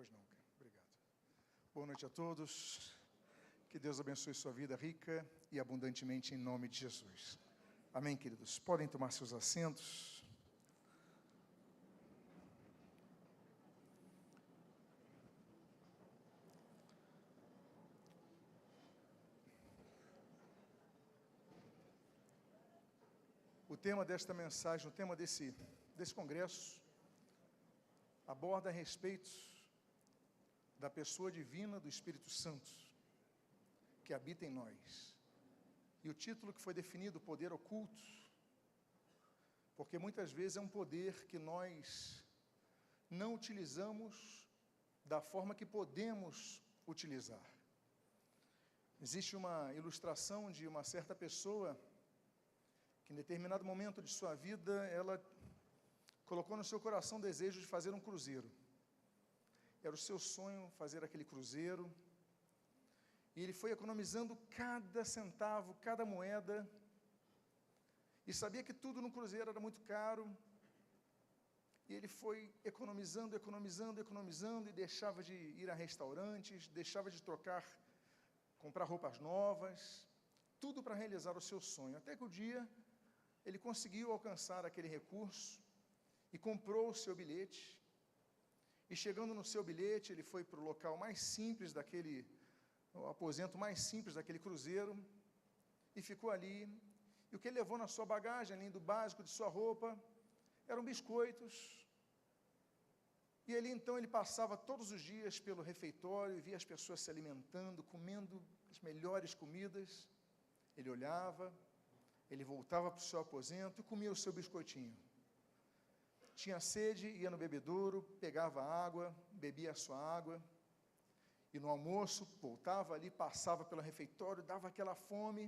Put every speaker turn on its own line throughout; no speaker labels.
Pois não, cara. Obrigado. Boa noite a todos. Que Deus abençoe sua vida rica e abundantemente em nome de Jesus. Amém, queridos? Podem tomar seus assentos. O tema desta mensagem, o tema desse congresso, aborda a respeito da pessoa divina do Espírito Santo, que habita em nós. E o título que foi definido, poder oculto, porque muitas vezes é um poder que nós não utilizamos da forma que podemos utilizar. Existe uma ilustração de uma certa pessoa que em determinado momento de sua vida, ela colocou no seu coração o desejo de fazer um cruzeiro. Era o seu sonho fazer aquele cruzeiro. E ele foi economizando cada centavo, cada moeda. E sabia que tudo no cruzeiro era muito caro. E ele foi economizando e deixava de ir a restaurantes, deixava de comprar roupas novas, tudo para realizar o seu sonho. Até que o dia ele conseguiu alcançar aquele recurso e comprou o seu bilhete. E chegando no seu bilhete, ele foi para o local mais simples o aposento mais simples daquele cruzeiro, e ficou ali. E o que ele levou na sua bagagem, além do básico de sua roupa, eram biscoitos. E ali então ele passava todos os dias pelo refeitório e via as pessoas se alimentando, comendo as melhores comidas. Ele olhava, ele voltava para o seu aposento e comia o seu biscoitinho. Tinha sede, ia no bebedouro, pegava água, bebia a sua água. E no almoço, voltava ali, passava pelo refeitório, dava aquela fome,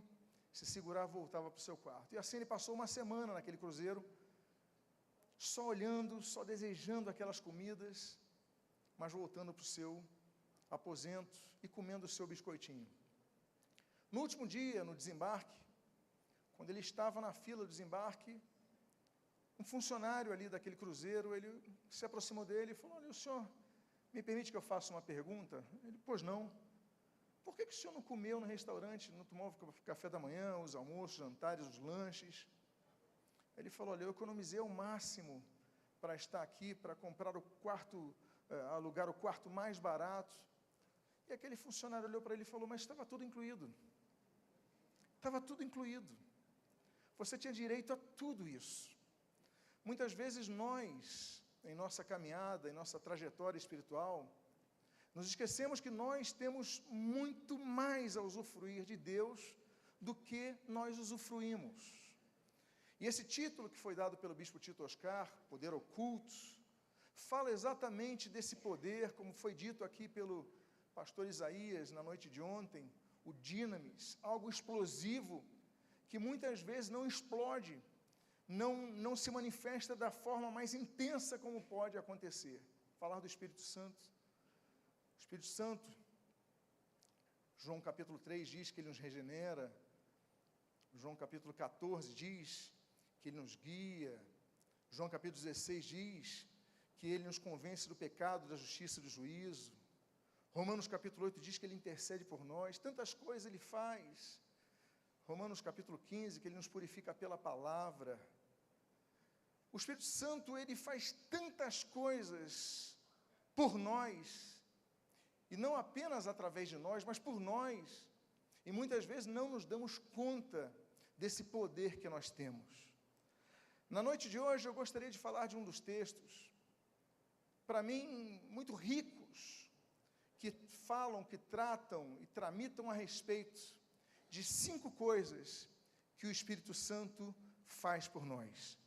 se segurava e voltava para o seu quarto. E assim ele passou uma semana naquele cruzeiro, só olhando, só desejando aquelas comidas, mas voltando para o seu aposento e comendo o seu biscoitinho. No último dia, no desembarque, quando ele estava na fila do desembarque, um funcionário ali daquele cruzeiro, ele se aproximou dele e falou: olha, o senhor me permite que eu faça uma pergunta? Ele: pois não. Por que o senhor não comeu no restaurante, não tomou o café da manhã, os almoços, os jantares, os lanches? Ele falou: olha, eu economizei ao máximo para estar aqui, para comprar o quarto, alugar o quarto mais barato. E aquele funcionário olhou para ele e falou: mas estava tudo incluído. Estava tudo incluído. Você tinha direito a tudo isso. Muitas vezes nós, em nossa caminhada, em nossa trajetória espiritual, nos esquecemos que nós temos muito mais a usufruir de Deus do que nós usufruímos. E esse título que foi dado pelo bispo Tito Oscar, Poder Oculto, fala exatamente desse poder, como foi dito aqui pelo pastor Isaías na noite de ontem, o dinamis, algo explosivo, que muitas vezes não explode, não se manifesta da forma mais intensa como pode acontecer. Falar do Espírito Santo. O Espírito Santo, João capítulo 3 diz que ele nos regenera, João capítulo 14 diz que ele nos guia, João capítulo 16 diz que ele nos convence do pecado, da justiça e do juízo, Romanos capítulo 8 diz que ele intercede por nós, tantas coisas ele faz. Romanos capítulo 15, que ele nos purifica pela palavra. O Espírito Santo, ele faz tantas coisas por nós, e não apenas através de nós, mas por nós, e muitas vezes não nos damos conta desse poder que nós temos. Na noite de hoje eu gostaria de falar de um dos textos, para mim, muito ricos, que falam, que tratam e tramitam a respeito de 5 coisas que o Espírito Santo faz por nós.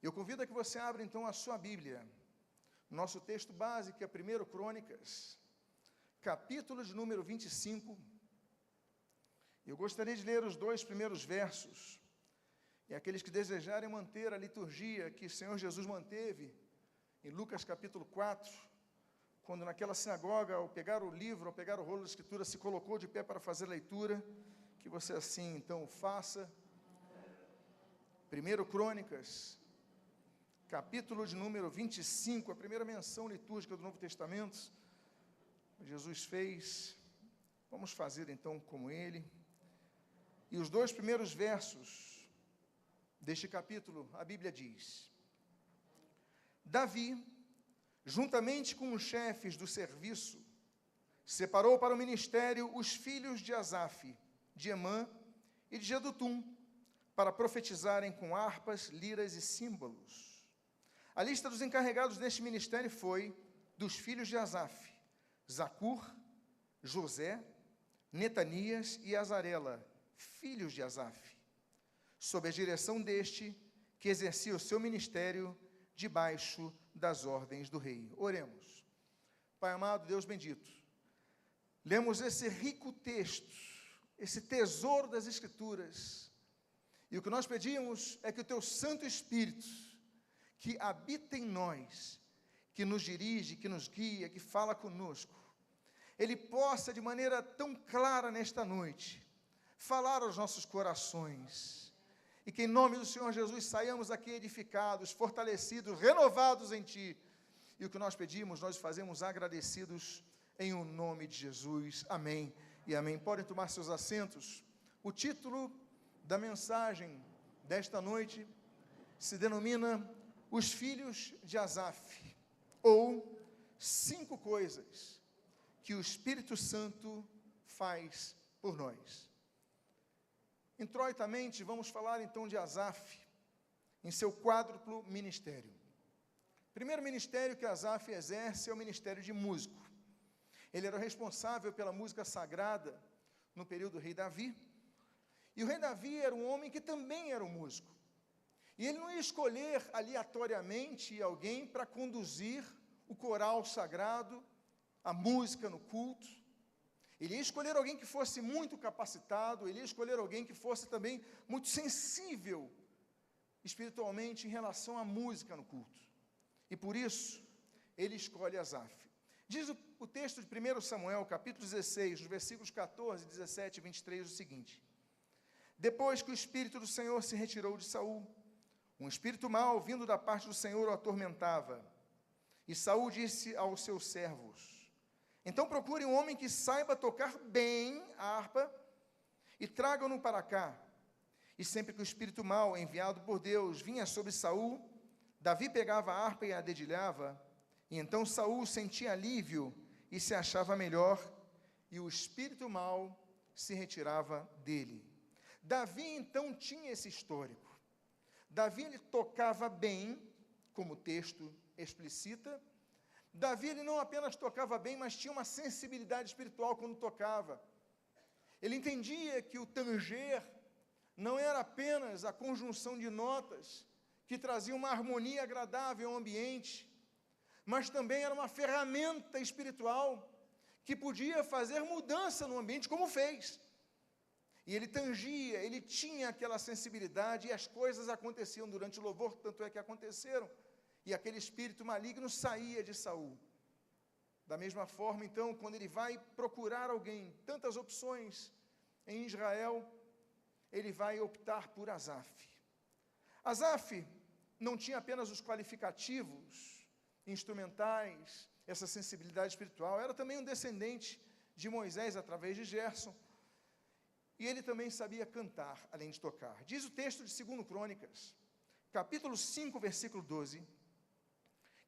Eu convido a que você abra então a sua Bíblia. Nosso texto básico é 1 Crônicas, capítulo de número 25. Eu gostaria de ler os 2 primeiros versos. E aqueles que desejarem manter a liturgia que o Senhor Jesus manteve, em Lucas capítulo 4, quando naquela sinagoga, ao pegar o livro, ao pegar o rolo da Escritura, se colocou de pé para fazer a leitura, que você assim então o faça. 1 Crônicas, capítulo de número 25, a primeira menção litúrgica do Novo Testamento, Jesus fez, vamos fazer então como ele. E os 2 primeiros versos deste capítulo, a Bíblia diz: Davi, juntamente com os chefes do serviço, separou para o ministério os filhos de Asaf, de Emã e de Jedutum, para profetizarem com harpas, liras e símbolos. A lista dos encarregados deste ministério foi dos filhos de Asaf: Zacur, José, Netanias e Azarela, filhos de Asaf, sob a direção deste, que exercia o seu ministério debaixo das ordens do rei. Oremos. Pai amado, Deus bendito, lemos esse rico texto, esse tesouro das Escrituras, e o que nós pedimos é que o Teu Santo Espírito, que habita em nós, que nos dirige, que nos guia, que fala conosco, Ele possa, de maneira tão clara nesta noite, falar aos nossos corações, e que em nome do Senhor Jesus saiamos aqui edificados, fortalecidos, renovados em Ti, e o que nós pedimos, nós fazemos agradecidos em o nome de Jesus, amém e amém. Podem tomar seus assentos. O título da mensagem desta noite se denomina Os Filhos de Asaf, ou 5 coisas que o Espírito Santo faz por nós. Introitamente, vamos falar então de Asaf, em seu quádruplo ministério. O primeiro ministério que Asaf exerce é o ministério de músico. Ele era o responsável pela música sagrada no período do rei Davi, e o rei Davi era um homem que também era um músico. E ele não ia escolher aleatoriamente alguém para conduzir o coral sagrado, a música no culto. Ele ia escolher alguém que fosse muito capacitado, ele ia escolher alguém que fosse também muito sensível espiritualmente em relação à música no culto. E por isso, ele escolhe Asaf. Diz o texto de 1 Samuel, capítulo 16, nos versículos 14, 17 e 23, o seguinte: Depois que o Espírito do Senhor se retirou de Saul, um espírito mau, vindo da parte do Senhor, o atormentava. E Saul disse aos seus servos: Então procure um homem que saiba tocar bem a harpa e tragam-no para cá. E sempre que o espírito mau, enviado por Deus, vinha sobre Saul, Davi pegava a harpa e a dedilhava, e então Saul sentia alívio e se achava melhor, e o espírito mau se retirava dele. Davi então tinha esse histórico. Davi ele tocava bem, como o texto explicita. Davi ele não apenas tocava bem, mas tinha uma sensibilidade espiritual quando tocava. Ele entendia que o tanger não era apenas a conjunção de notas que trazia uma harmonia agradável ao ambiente, mas também era uma ferramenta espiritual que podia fazer mudança no ambiente, como fez. E ele tangia, ele tinha aquela sensibilidade, e as coisas aconteciam durante o louvor, tanto é que aconteceram, e aquele espírito maligno saía de Saul. Da mesma forma, então, quando ele vai procurar alguém, tantas opções em Israel, ele vai optar por Asaf. Asaf não tinha apenas os qualificativos instrumentais, essa sensibilidade espiritual, era também um descendente de Moisés através de Gerson, e ele também sabia cantar, além de tocar. Diz o texto de 2 Crônicas, capítulo 5, versículo 12,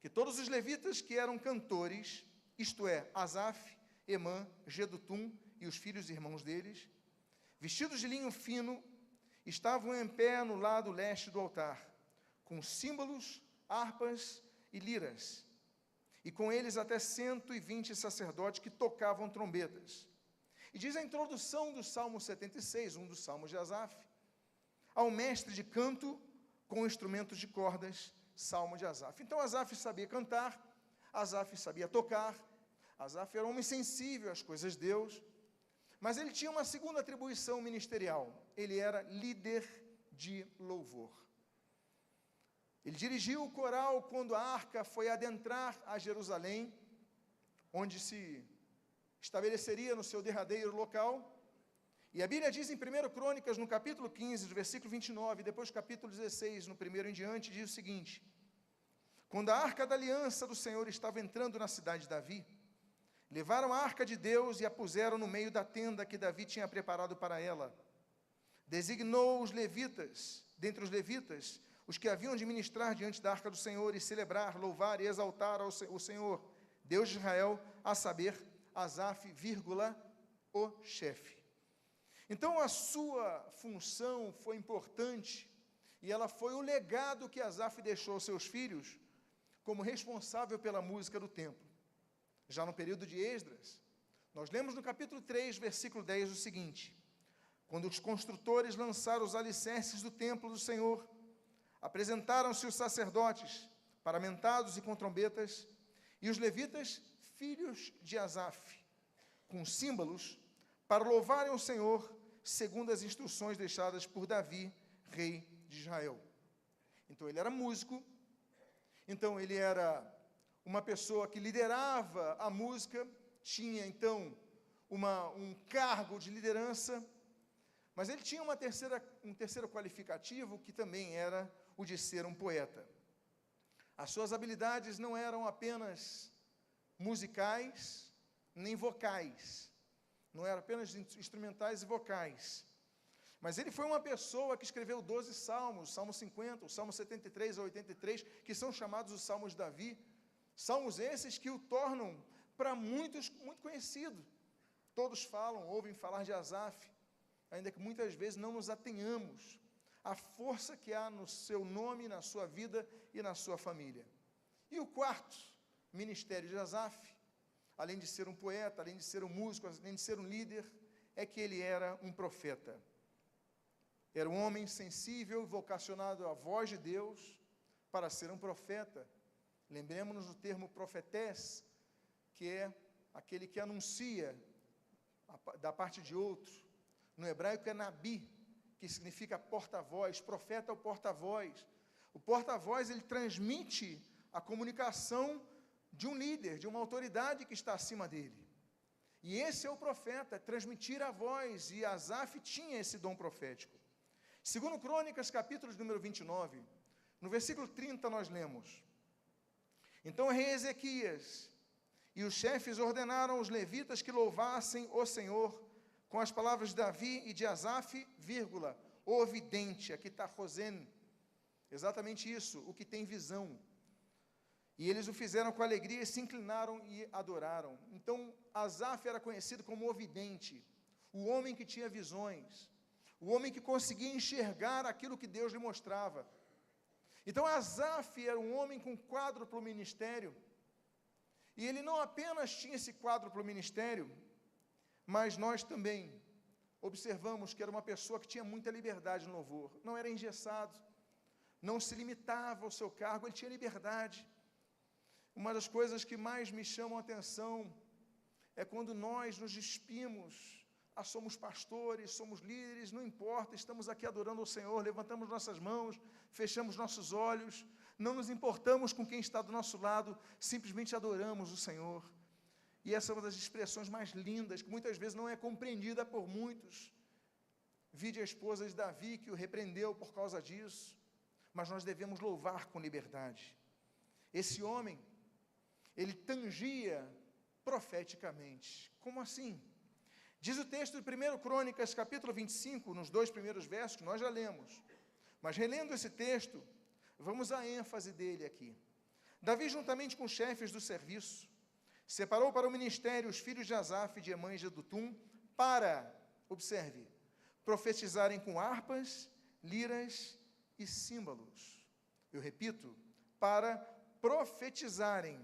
que todos os levitas que eram cantores, isto é, Asaf, Emã, Jedutum e os filhos e irmãos deles, vestidos de linho fino, estavam em pé no lado leste do altar, com símbolos, harpas e liras, e com eles até 120 sacerdotes que tocavam trombetas. E diz a introdução do Salmo 76, um dos salmos de Asaf, ao mestre de canto com instrumentos de cordas, Salmo de Asaf. Então Asaf sabia cantar, Asaf sabia tocar, Asaf era um homem sensível às coisas de Deus, mas ele tinha uma segunda atribuição ministerial, ele era líder de louvor. Ele dirigiu o coral quando a arca foi adentrar a Jerusalém, onde se estabeleceria no seu derradeiro local. E a Bíblia diz em 1 Crônicas, no capítulo 15, do versículo 29, depois do capítulo 16, no primeiro em diante, diz o seguinte: Quando a arca da aliança do Senhor estava entrando na cidade de Davi, Levaram a arca de Deus e a puseram no meio da tenda que Davi tinha preparado para ela. Designou os levitas, dentre os levitas, os que haviam de ministrar diante da arca do Senhor e celebrar, louvar e exaltar o Senhor, Deus de Israel, a saber, Asaf, o chefe. Então a sua função foi importante e ela foi o legado que Asaf deixou aos seus filhos como responsável pela música do templo. Já no período de Esdras, nós lemos no capítulo 3, versículo 10 o seguinte: quando os construtores lançaram os alicerces do templo do Senhor, apresentaram-se os sacerdotes, paramentados e com trombetas, e os levitas, filhos de Asaf, com símbolos, para louvarem o Senhor, segundo as instruções deixadas por Davi, rei de Israel. Então ele era músico, então ele era uma pessoa que liderava a música, tinha então um cargo de liderança, mas ele tinha um terceiro qualificativo, que também era o de ser um poeta. As suas habilidades não eram apenas musicais, nem vocais, não eram apenas instrumentais e vocais, mas ele foi uma pessoa que escreveu 12 salmos, Salmo 50, o Salmo 73 a 83, que são chamados os Salmos de Davi, salmos esses que o tornam, para muitos, muito conhecido. Todos falam, ouvem falar de Asaf, ainda que muitas vezes não nos atenhamos à força que há no seu nome, na sua vida e na sua família. E o quarto ministério de Asaf, além de ser um poeta, além de ser um músico, além de ser um líder, é que ele era um profeta. Era um homem sensível, vocacionado à voz de Deus, para ser um profeta. Lembremos-nos do termo profetés, que é aquele que anuncia da parte de outro. No hebraico é nabi, que significa porta-voz. Profeta é o porta-voz. O porta-voz, ele transmite a comunicação de um líder, de uma autoridade que está acima dele. E esse é o profeta, transmitir a voz, e Asaf tinha esse dom profético. Segundo Crônicas, capítulo número 29, no versículo 30 nós lemos: então o rei Ezequias e os chefes ordenaram aos levitas que louvassem o Senhor com as palavras de Davi e de Asaf, o vidente, aqui está Rosen, exatamente isso, o que tem visão. E eles o fizeram com alegria e se inclinaram e adoraram. Então Asaf era conhecido como o vidente, o homem que tinha visões, o homem que conseguia enxergar aquilo que Deus lhe mostrava. Então Asaf era um homem com quádruplo ministério, e ele não apenas tinha esse quádruplo ministério, mas nós também observamos que era uma pessoa que tinha muita liberdade no louvor, não era engessado, não se limitava ao seu cargo, ele tinha liberdade. Uma das coisas que mais me chamam a atenção é quando nós nos despimos, somos pastores, somos líderes, não importa, estamos aqui adorando ao Senhor, levantamos nossas mãos, fechamos nossos olhos, não nos importamos com quem está do nosso lado, simplesmente adoramos o Senhor. E essa é uma das expressões mais lindas, que muitas vezes não é compreendida por muitos. Vide a esposa de Davi, que o repreendeu por causa disso, mas nós devemos louvar com liberdade. Esse homem, ele tangia profeticamente. Como assim? Diz o texto de 1 Crônicas, capítulo 25, nos 2 primeiros versos, que nós já lemos. Mas relendo esse texto, vamos à ênfase dele aqui. Davi, juntamente com os chefes do serviço, separou para o ministério os filhos de Asaf, de Emã e de Jedutum, para, observe, profetizarem com harpas, liras e símbolos. Eu repito, para profetizarem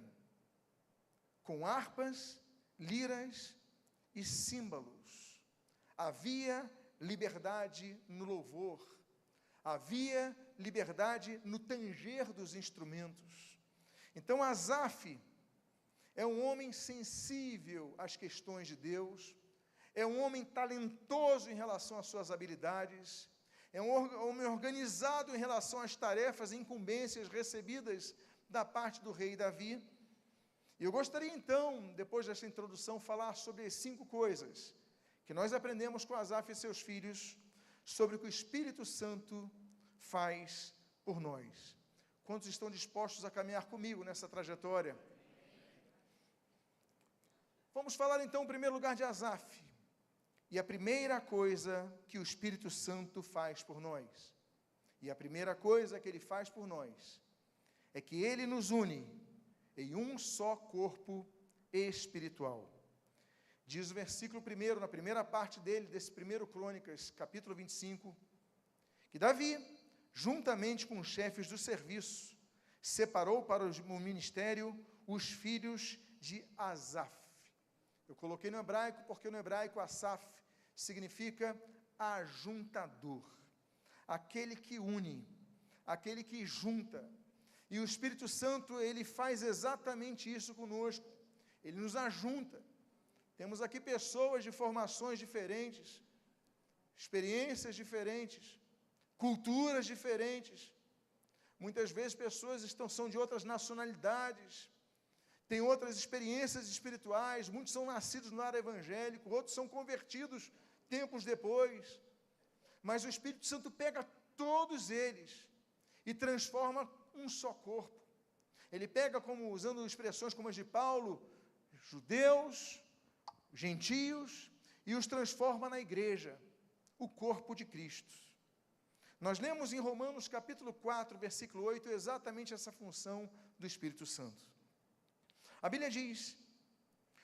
com harpas, liras e símbolos. Havia liberdade no louvor, havia liberdade no tanger dos instrumentos. Então Asaf é um homem sensível às questões de Deus, é um homem talentoso em relação às suas habilidades, é um homem organizado em relação às tarefas e incumbências recebidas da parte do rei Davi. E eu gostaria então, depois dessa introdução, falar sobre 5 coisas que nós aprendemos com Asaf e seus filhos sobre o que o Espírito Santo faz por nós. Quantos estão dispostos a caminhar comigo nessa trajetória? Vamos falar então, em primeiro lugar, de Asaf. E a primeira coisa que o Espírito Santo faz por nós, e a primeira coisa que ele faz por nós, é que ele nos une em um só corpo espiritual. Diz o versículo 1, na primeira parte dele, desse 1 Crônicas, capítulo 25, que Davi, juntamente com os chefes do serviço, separou para o ministério os filhos de Asaf. Eu coloquei no hebraico, porque no hebraico Asaf significa ajuntador, aquele que une, aquele que junta. E o Espírito Santo, ele faz exatamente isso conosco, ele nos ajunta. Temos aqui pessoas de formações diferentes, experiências diferentes, culturas diferentes. Muitas vezes pessoas são de outras nacionalidades, têm outras experiências espirituais, muitos são nascidos no lar evangélico, outros são convertidos tempos depois. Mas o Espírito Santo pega todos eles e transforma um só corpo. Ele pega, como usando expressões como as de Paulo, judeus, gentios, e os transforma na igreja, o corpo de Cristo. Nós lemos em Romanos capítulo 4, versículo 8, exatamente essa função do Espírito Santo. A Bíblia diz: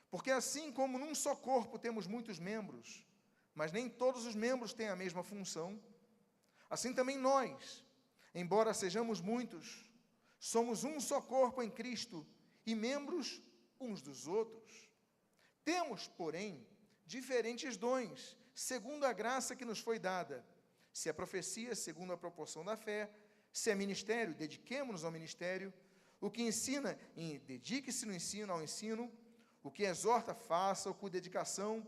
porque assim como num só corpo temos muitos membros, mas nem todos os membros têm a mesma função, assim também nós, embora sejamos muitos, somos um só corpo em Cristo e membros uns dos outros. Temos, porém, diferentes dons, segundo a graça que nos foi dada. Se é profecia, segundo a proporção da fé. Se é ministério, dediquemo-nos ao ministério. O que ensina, dedique-se no ensino, ao ensino. O que exorta, faça-o com dedicação.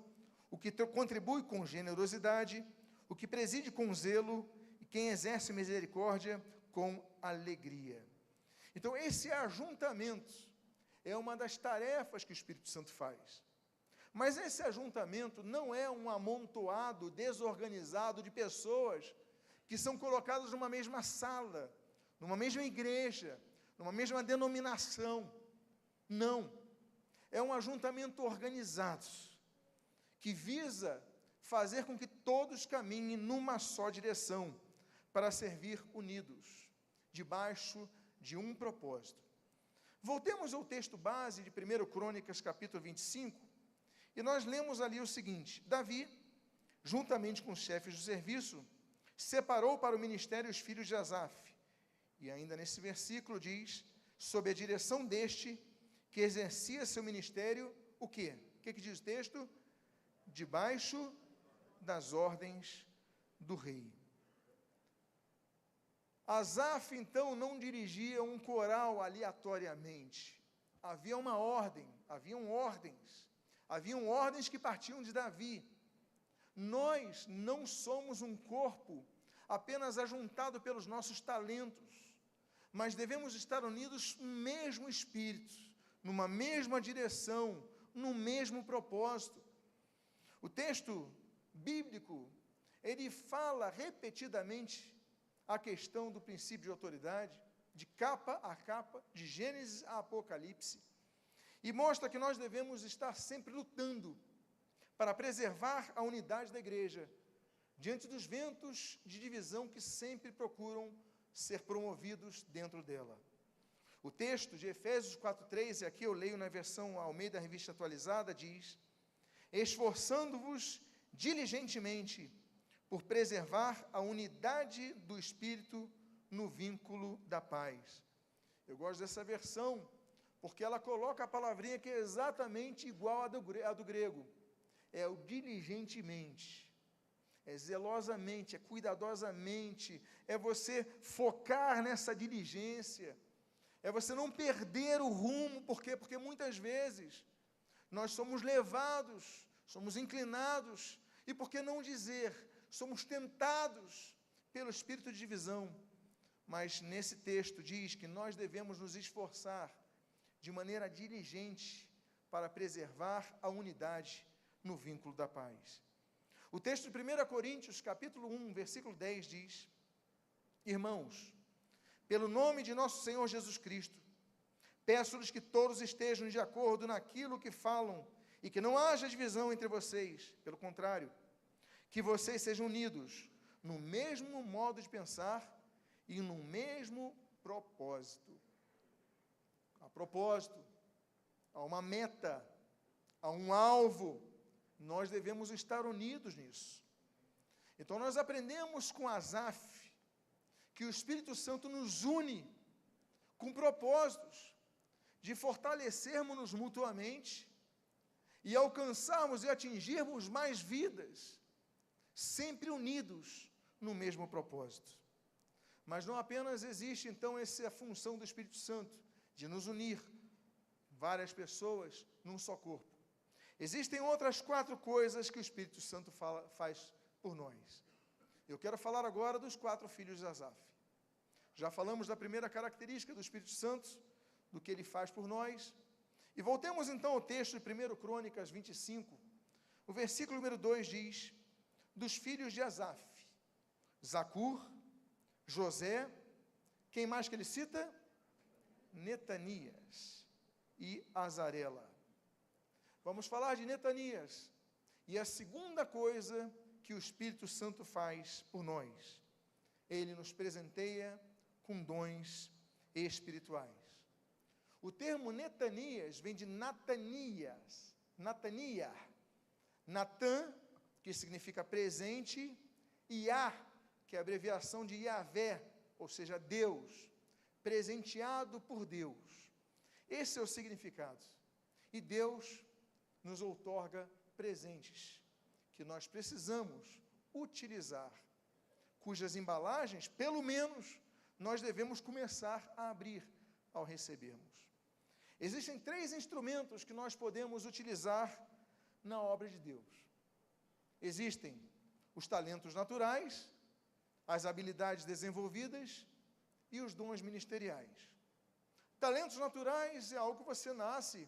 O que contribui com generosidade. O que preside com zelo. E quem exerce misericórdia com alegria. Então, esse ajuntamento é uma das tarefas que o Espírito Santo faz. Mas esse ajuntamento não é um amontoado desorganizado de pessoas que são colocadas numa mesma sala, numa mesma igreja, numa mesma denominação. Não. É um ajuntamento organizado, que visa fazer com que todos caminhem numa só direção, para servir unidos, debaixo de um propósito. Voltemos ao texto base de 1 Crônicas, capítulo 25, e nós lemos ali o seguinte: Davi, juntamente com os chefes do serviço, separou para o ministério os filhos de Asaf. E ainda nesse versículo diz, sob a direção deste, que exercia seu ministério, o quê? O que diz o texto? Debaixo das ordens do rei. Asaf, então, não dirigia um coral aleatoriamente. Havia uma ordem, haviam ordens que partiam de Davi. Nós não somos um corpo apenas ajuntado pelos nossos talentos, mas devemos estar unidos no mesmo espírito, numa mesma direção, no mesmo propósito. O texto bíblico, ele fala repetidamente a questão do princípio de autoridade, de capa a capa, de Gênesis a Apocalipse, e mostra que nós devemos estar sempre lutando para preservar a unidade da igreja, diante dos ventos de divisão que sempre procuram ser promovidos dentro dela. O texto de Efésios 4:3, e aqui eu leio na versão Almeida Revista Atualizada, diz: esforçando-vos diligentemente por preservar a unidade do Espírito no vínculo da paz. Eu gosto dessa versão, porque ela coloca a palavrinha que é exatamente igual à do grego. É o diligentemente, é zelosamente, é cuidadosamente, é você focar nessa diligência, é você não perder o rumo. Por quê? Porque muitas vezes nós somos levados, somos inclinados, e por que não dizer, somos tentados pelo espírito de divisão. Mas nesse texto diz que nós devemos nos esforçar de maneira diligente para preservar a unidade no vínculo da paz. O texto de 1 Coríntios, capítulo 1, versículo 10 diz: irmãos, pelo nome de nosso Senhor Jesus Cristo, peço-lhes que todos estejam de acordo naquilo que falam e que não haja divisão entre vocês, pelo contrário, que vocês sejam unidos no mesmo modo de pensar e no mesmo propósito. A propósito, há uma meta, há um alvo, nós devemos estar unidos nisso. Então nós aprendemos com Asaf que o Espírito Santo nos une com propósitos de fortalecermos-nos mutuamente e alcançarmos e atingirmos mais vidas, sempre unidos no mesmo propósito. Mas não apenas existe, então, essa função do Espírito Santo, de nos unir, várias pessoas, num só corpo. Existem outras 4 coisas que o Espírito Santo faz por nós. Eu quero falar agora dos 4 filhos de Asaf. Já falamos da primeira característica do Espírito Santo, do que ele faz por nós. E voltemos então ao texto de 1 Crônicas 25. O versículo número 2 diz: dos filhos de Asaf, Zacur, José, quem mais que ele cita? Netanias e Azarela. Vamos falar de Netanias. E a segunda coisa que o Espírito Santo faz por nós, ele nos presenteia com dons espirituais. O termo Netanias vem de Natanias, Natania, Natã, que significa presente, e Yah, que é a abreviação de Yahvé, ou seja, Deus, presenteado por Deus. Esse é o significado. E Deus nos outorga presentes que nós precisamos utilizar, cujas embalagens, pelo menos, nós devemos começar a abrir ao recebermos. Existem 3 instrumentos que nós podemos utilizar na obra de Deus. Existem os talentos naturais, as habilidades desenvolvidas e os dons ministeriais. Talentos naturais é algo que você nasce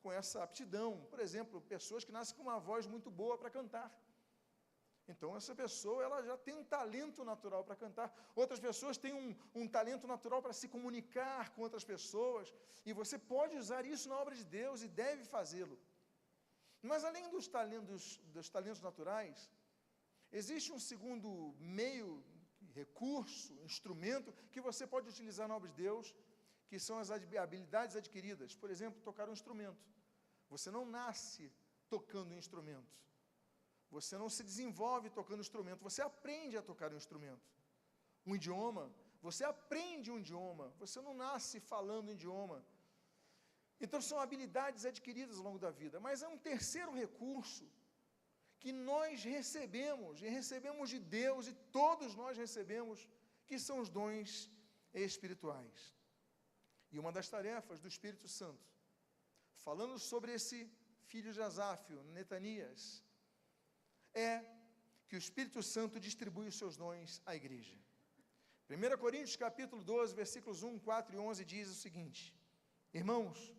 com essa aptidão. Por exemplo, pessoas que nascem com uma voz muito boa para cantar. Então, essa pessoa ela já tem um talento natural para cantar. Outras pessoas têm um talento natural para se comunicar com outras pessoas. E você pode usar isso na obra de Deus e deve fazê-lo. Mas, além dos talentos naturais, existe um segundo meio, recurso, instrumento, que você pode utilizar na obra de Deus, que são as habilidades adquiridas. Por exemplo, tocar um instrumento. Você não nasce tocando um instrumento. Você não se desenvolve tocando instrumento, você aprende a tocar um instrumento. Um idioma, você aprende um idioma, você não nasce falando um idioma. Então, são habilidades adquiridas ao longo da vida. Mas há um terceiro recurso que nós recebemos, e recebemos de Deus, e todos nós recebemos, que são os dons espirituais. E uma das tarefas do Espírito Santo, falando sobre esse filho de Asaf, Netanias, é que o Espírito Santo distribui os seus dons à igreja. 1 Coríntios capítulo 12, versículos 1, 4 e 11 diz o seguinte: irmãos,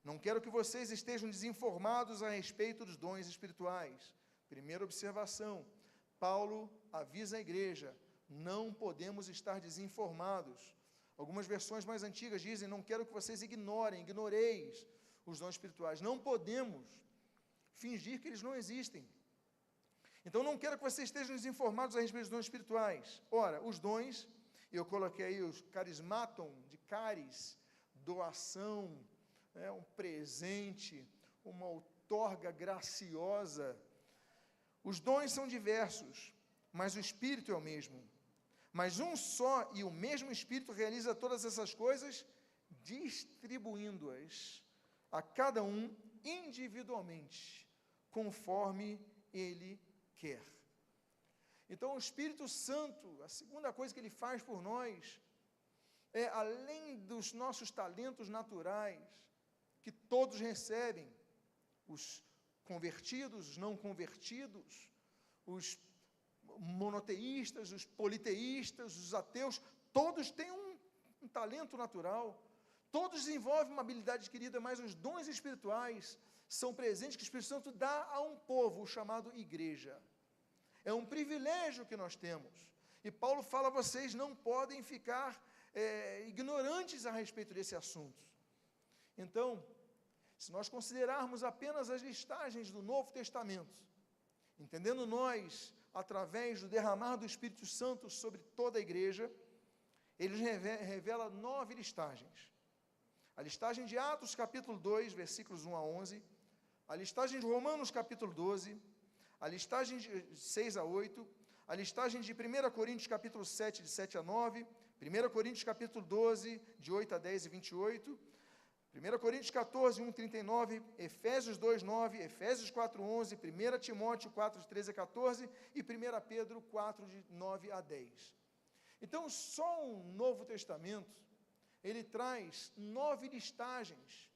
não quero que vocês estejam desinformados a respeito dos dons espirituais. Primeira observação, Paulo avisa a igreja, não podemos estar desinformados. Algumas versões mais antigas dizem, não quero que vocês ignoreis os dons espirituais. Não podemos fingir que eles não existem. Então, não quero que vocês estejam desinformados a respeito dos dons espirituais. Ora, os dons, eu coloquei aí os carismaton, de caris, doação, um presente, uma outorga graciosa. Os dons são diversos, mas o Espírito é o mesmo. Mas um só e o mesmo Espírito realiza todas essas coisas, distribuindo-as a cada um individualmente, conforme ele quer. Então, o Espírito Santo, a segunda coisa que ele faz por nós, é, além dos nossos talentos naturais, que todos recebem, os convertidos, os não convertidos, os monoteístas, os politeístas, os ateus, todos têm um talento natural, todos desenvolvem uma habilidade adquirida, mas os dons espirituais são presentes que o Espírito Santo dá a um povo, o chamado igreja. É um privilégio que nós temos. E Paulo fala, vocês não podem ficar ignorantes a respeito desse assunto. Então, Se nós considerarmos apenas as listagens do Novo Testamento, entendendo nós, através do derramar do Espírito Santo sobre toda a igreja, ele revela 9 listagens. A listagem de Atos, capítulo 2, versículos 1 a 11, a listagem de Romanos, capítulo 12, a listagem de 6 a 8, a listagem de 1 Coríntios, capítulo 7, de 7 a 9, 1 Coríntios, capítulo 12, de 8 a 10 e 28, 1 Coríntios 14, 1, 39, Efésios 2, 9, Efésios 4, 11, 1 Timóteo 4, de 13 a 14 e 1 Pedro 4, de 9 a 10. Então, só o Novo Testamento, ele traz 9 listagens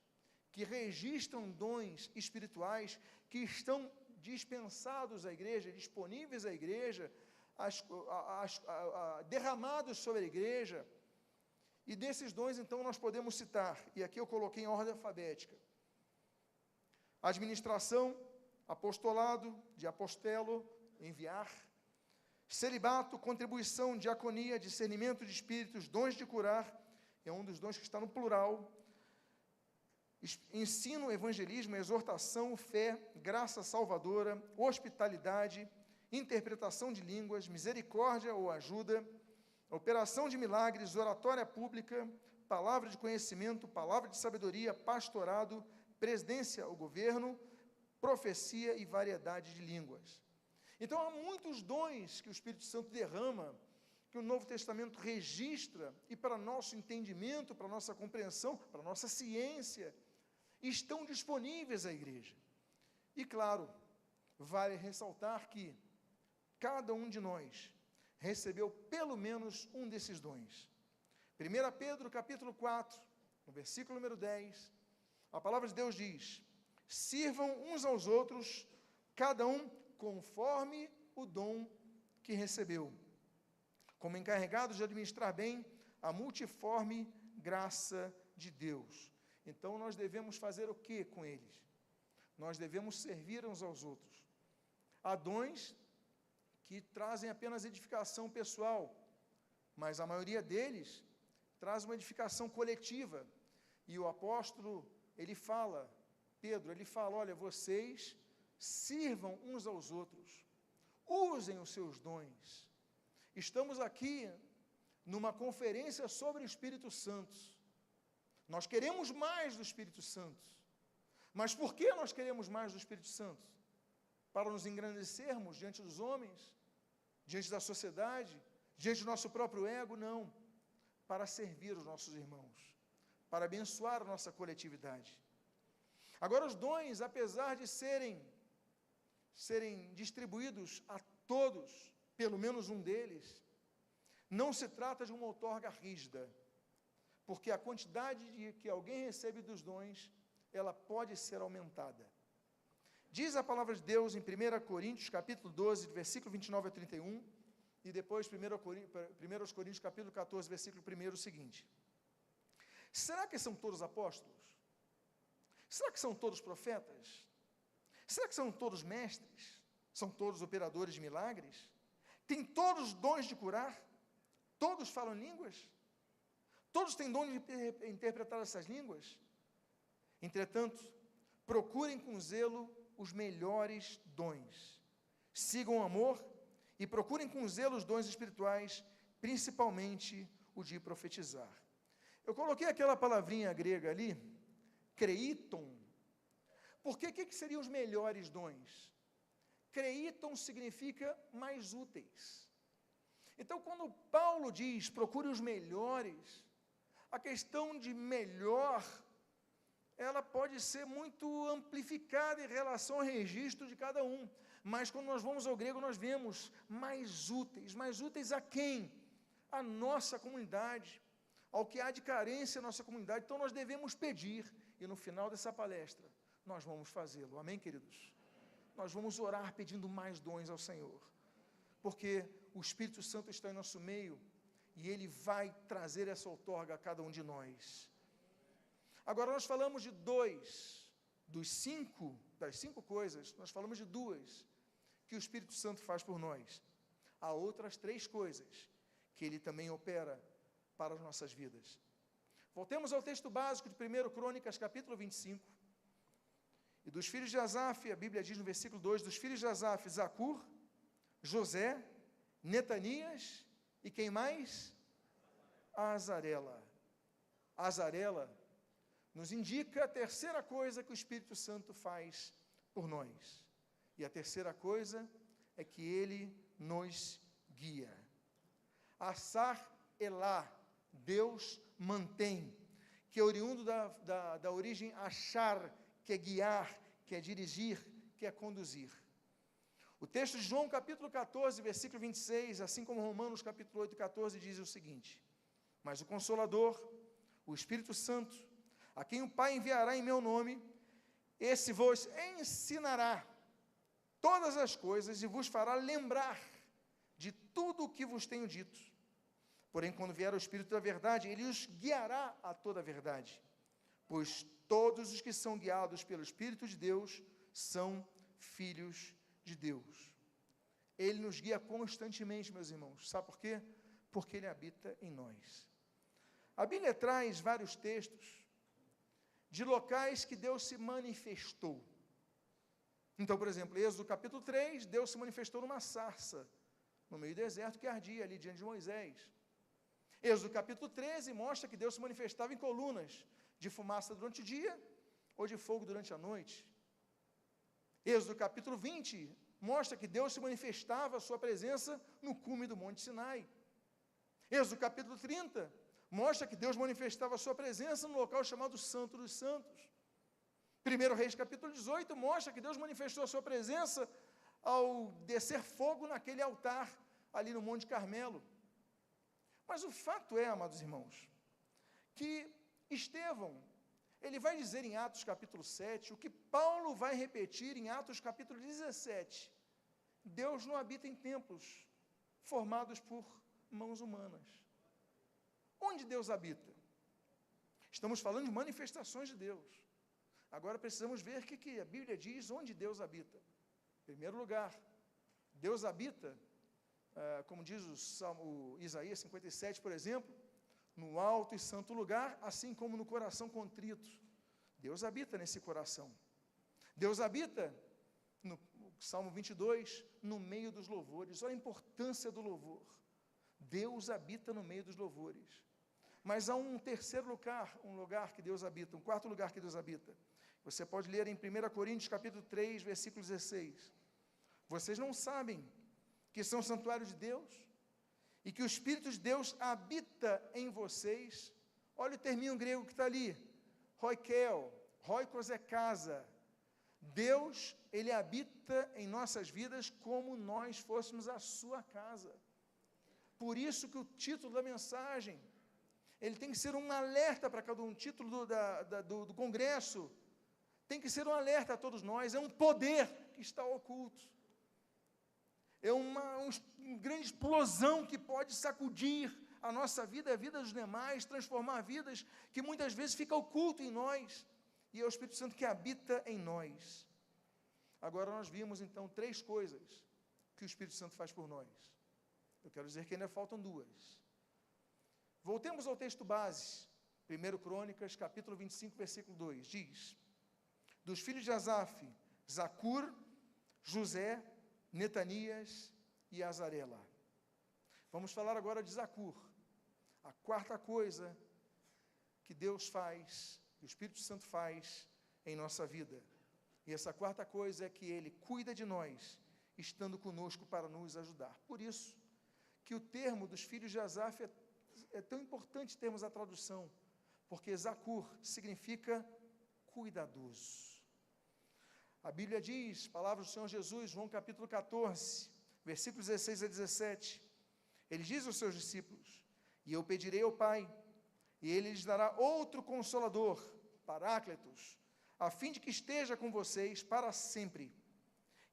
que registram dons espirituais que estão dispensados à igreja, disponíveis à igreja, derramados sobre a igreja. E desses dons, então, nós podemos citar, e aqui eu coloquei em ordem alfabética: administração, apostolado, de apostelo, enviar; celibato, contribuição, diaconia, discernimento de espíritos, dons de curar, é um dos dons que está no plural; ensino, evangelismo, exortação, fé, graça salvadora, hospitalidade, interpretação de línguas, misericórdia ou ajuda, operação de milagres, oratória pública, palavra de conhecimento, palavra de sabedoria, pastorado, presidência ou governo, profecia e variedade de línguas. Então, há muitos dons que o Espírito Santo derrama, que o Novo Testamento registra, e para nosso entendimento, para nossa compreensão, para nossa ciência, estão disponíveis à igreja. E claro, vale ressaltar que cada um de nós recebeu pelo menos um desses dons. 1 Pedro, capítulo 4, no versículo número 10, a palavra de Deus diz: sirvam uns aos outros, cada um conforme o dom que recebeu, como encarregados de administrar bem a multiforme graça de Deus. Então, nós devemos fazer o que com eles? Nós devemos servir uns aos outros. Há dons que trazem apenas edificação pessoal, mas a maioria deles traz uma edificação coletiva. E o apóstolo, Pedro, ele fala, olha, vocês sirvam uns aos outros, usem os seus dons. Estamos aqui numa conferência sobre o Espírito Santo. Nós queremos mais do Espírito Santo. Mas por que nós queremos mais do Espírito Santo? Para nos engrandecermos diante dos homens, diante da sociedade, diante do nosso próprio ego? Não. Para servir os nossos irmãos, para abençoar a nossa coletividade. Agora, os dons, apesar de serem distribuídos a todos, pelo menos um deles, não se trata de uma outorga rígida, porque a quantidade de que alguém recebe dos dons, ela pode ser aumentada. Diz a palavra de Deus em 1 Coríntios, capítulo 12, versículo 29 a 31, e depois 1 Coríntios, capítulo 14, versículo 1, o seguinte: será que são todos apóstolos? Será que são todos profetas? Será que são todos mestres? São todos operadores de milagres? Têm todos dons de curar? Todos falam línguas? Todos têm dom de interpretar essas línguas? Entretanto, procurem com zelo os melhores dons. Sigam o amor e procurem com zelo os dons espirituais, principalmente o de profetizar. Eu coloquei aquela palavrinha grega ali, kreiton, porque o que seriam os melhores dons? Kreiton significa mais úteis. Então, quando Paulo diz, procure os melhores, a questão de melhor, ela pode ser muito amplificada em relação ao registro de cada um, mas quando nós vamos ao grego, nós vemos mais úteis a quem? A nossa comunidade, ao que há de carência na nossa comunidade. Então, nós devemos pedir, e no final dessa palestra, nós vamos fazê-lo. Amém, queridos? Nós vamos orar pedindo mais dons ao Senhor, porque o Espírito Santo está em nosso meio, e Ele vai trazer essa outorga a cada um de nós. Agora, nós falamos de das cinco coisas, nós falamos de 2 que o Espírito Santo faz por nós. Há outras 3 coisas que Ele também opera para as nossas vidas. Voltemos ao texto básico de 1 Crônicas, capítulo 25, E dos filhos de Asaf, a Bíblia diz no versículo 2, dos filhos de Asaf, Zacur, José, Netanias, e quem mais? Azarela. Azarela nos indica a terceira coisa que o Espírito Santo faz por nós. E a terceira coisa é que ele nos guia. Assar Elá, Deus mantém, que é oriundo da origem achar, que é guiar, que é dirigir, que é conduzir. O texto de João capítulo 14, versículo 26, assim como Romanos capítulo 8, 14, diz o seguinte: mas o Consolador, o Espírito Santo, a quem o Pai enviará em meu nome, esse vos ensinará todas as coisas e vos fará lembrar de tudo o que vos tenho dito. Porém, quando vier o Espírito da verdade, ele os guiará a toda a verdade, pois todos os que são guiados pelo Espírito de Deus são filhos de Deus. Ele nos guia constantemente, meus irmãos. Sabe por quê? Porque ele habita em nós. A Bíblia traz vários textos de locais que Deus se manifestou. Então, por exemplo, Êxodo capítulo 3, Deus se manifestou numa sarça, no meio do deserto que ardia ali diante de Moisés. Êxodo capítulo 13 mostra que Deus se manifestava em colunas de fumaça durante o dia ou de fogo durante a noite. Êxodo capítulo 20 mostra que Deus se manifestava a sua presença no cume do Monte Sinai. Êxodo capítulo 30 mostra que Deus manifestava a sua presença no local chamado Santo dos Santos. 1 Reis capítulo 18 mostra que Deus manifestou a sua presença ao descer fogo naquele altar ali no Monte Carmelo. Mas o fato é, amados irmãos, que Estevão, ele vai dizer em Atos capítulo 7, o que Paulo vai repetir em Atos capítulo 17, Deus não habita em templos formados por mãos humanas. Onde Deus habita? Estamos falando de manifestações de Deus. Agora precisamos ver o que a Bíblia diz onde Deus habita. Em primeiro lugar, Deus habita, como diz o Isaías 57, por exemplo, no alto e santo lugar, assim como no coração contrito. Deus habita nesse coração. Deus habita, no Salmo 22, no meio dos louvores. Olha a importância do louvor. Deus habita no meio dos louvores. Mas há um terceiro lugar, um lugar que Deus habita, um quarto lugar que Deus habita. Você pode ler em 1 Coríntios capítulo 3, versículo 16. Vocês não sabem que são santuário de Deus e que o Espírito de Deus habita em vocês? Olha o terminho grego que está ali, roikel, roikos é casa. Deus, ele habita em nossas vidas como nós fôssemos a sua casa. Por isso que o título da mensagem, ele tem que ser um alerta para cada um. O título do congresso tem que ser um alerta a todos nós. É um poder que está oculto. É uma grande explosão que pode sacudir a nossa vida, a vida dos demais, transformar vidas que muitas vezes fica oculto em nós. E é o Espírito Santo que habita em nós. Agora nós vimos então 3 coisas que o Espírito Santo faz por nós. Eu quero dizer que ainda faltam 2. Voltemos ao texto base, 1 Crônicas, capítulo 25, versículo 2, diz: dos filhos de Asaf, Zacur, José, Netanias e Azarela. Vamos falar agora de Zacur. A quarta coisa que Deus faz, que o Espírito Santo faz em nossa vida. E essa quarta coisa é que Ele cuida de nós, estando conosco para nos ajudar. Por isso que o termo dos filhos de Asaf é tão importante termos a tradução, porque Zacur significa cuidadoso. A Bíblia diz, palavras do Senhor Jesus, João capítulo 14, versículos 16 a 17, ele diz aos seus discípulos: e eu pedirei ao Pai, e Ele lhes dará outro Consolador, Paráclitos, a fim de que esteja com vocês para sempre,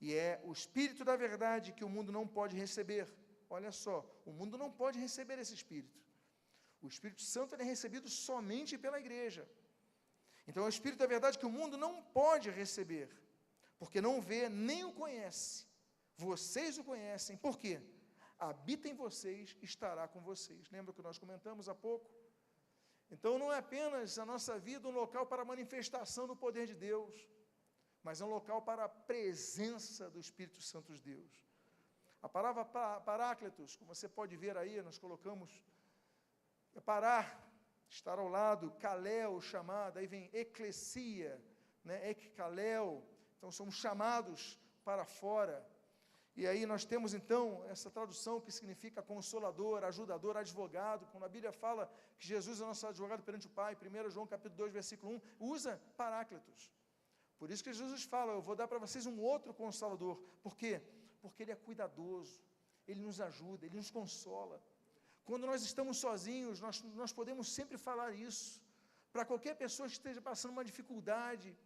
e é o Espírito da verdade que o mundo não pode receber. Olha só, o mundo não pode receber esse Espírito. O Espírito Santo é recebido somente pela igreja. Então é o Espírito da verdade que o mundo não pode receber, porque não vê nem o conhece. Vocês o conhecem, por quê? Habita em vocês, estará com vocês. Lembra que nós comentamos há pouco? Então não é apenas a nossa vida um local para manifestação do poder de Deus. mas é um local para a presença do Espírito Santo de Deus. A palavra paráclitos, como você pode ver aí, nós colocamos, é parar, estar ao lado, kaleo, chamada, aí vem eclesia, né, ekkaleo, então somos chamados para fora. E aí nós temos então essa tradução que significa consolador, ajudador, advogado. Quando a Bíblia fala que Jesus é nosso advogado perante o Pai, 1 João capítulo 2, versículo 1, usa paráclitos. Por isso que Jesus fala, eu vou dar para vocês um outro consolador. Por quê? Porque Ele é cuidadoso, Ele nos ajuda, Ele nos consola. Quando nós estamos sozinhos, nós podemos sempre falar isso. Para qualquer pessoa que esteja passando uma dificuldade,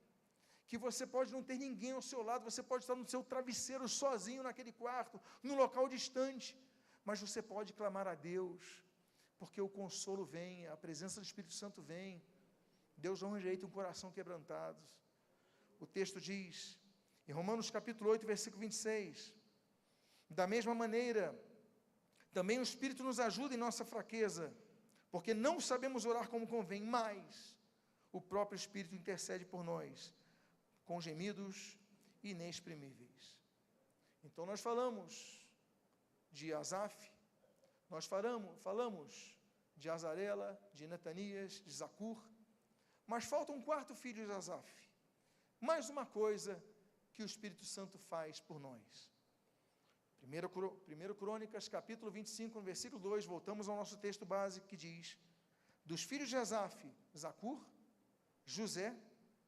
que você pode não ter ninguém ao seu lado, você pode estar no seu travesseiro sozinho naquele quarto, num local distante, mas você pode clamar a Deus, porque o consolo vem, a presença do Espírito Santo vem. Deus não rejeita um coração quebrantado. O texto diz, em Romanos capítulo 8, versículo 26, da mesma maneira, também o Espírito nos ajuda em nossa fraqueza, porque não sabemos orar como convém, mas o próprio Espírito intercede por nós, com gemidos inexprimíveis. Então nós falamos de Asaf, nós falamos de Azarela, de Netanias, de Zacur, mas falta um quarto filho de Asaf. Mais uma coisa que o Espírito Santo faz por nós. 1 Crônicas, capítulo 25, no versículo 2, voltamos ao nosso texto básico que diz, dos filhos de Asaf, Zacur, José,